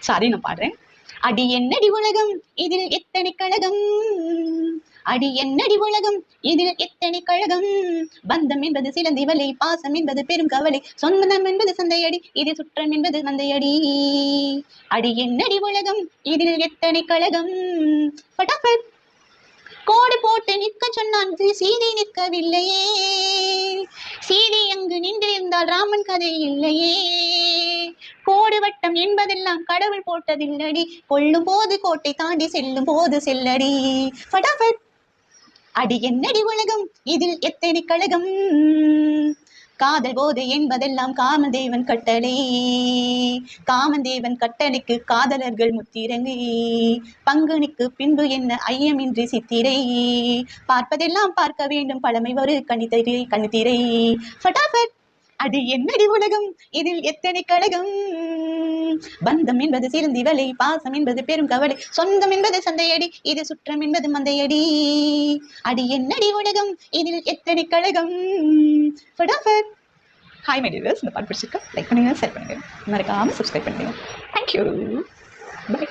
Sorry, நான் பாடுறேன். அடி என்னடி உலகம் இதில் எத்தனை கழகம், அடி என்னடி உலகம் இதில் எத்தனை கழகம், பந்தம் என்பது சிலந்தி வலை, பாசம் என்பது பெரும் கவலை, சொந்தம் என்பது சந்தையடி, இது சுற்றம் என்பது மந்தையடி. அடி என்னடி உலகம் இதில் எத்தனை கழகம். பட்டாபட். கோடு போட்டு நிற்க சொன்னான், சீதை நிற்கவில்லையே, சீதை அங்கு நின்றிருந்தால் ராமன் கதை இல்லையே. கோடு வட்டம் என்பதெல்லாம் கடவுள் போட்டதில்லடி, கொள்ளும் போது கோட்டை தாண்டி செல்லும் போது செல்லடி. பட்டாபட். அடி என்னடி உலகம் இதில் எத்தனை கழகம், காதல் போதை என்பதெல்லாம் காமதேவன் கட்டளை, காமதேவன் கட்டளைக்கு காதலர்கள் முத்திரங்கை, பங்குனிக்கு பின்பு என்ன ஐயமின்றி சித்திரை, பார்ப்பதெல்லாம் பார்க்க வேண்டும் பழமை ஒரு கணித்திரை. ஃபட்டாஃபட். அது என்னடி உலகம் இதில் எத்தனை கழகம், பந்தம் என்பது சிலந்தி வலை, பாசம் என்பது பெரும் கவலை, சொந்தம் என்பது சந்தையடி, இது சுற்றம் என்பது மந்தையடி. அடி என்னடி உலகம் இதில் எத்தனை கழகம். ஃபட்டாஃபட். ஹாய் மை டியர்ஸ், இந்த பாட்டு பிடிச்சிருக்கா லைக் பண்ணுங்க, ஷேர் பண்ணுங்க, மறக்காம சப்ஸ்கிரைப் பண்ணுங்க. Thank you, by.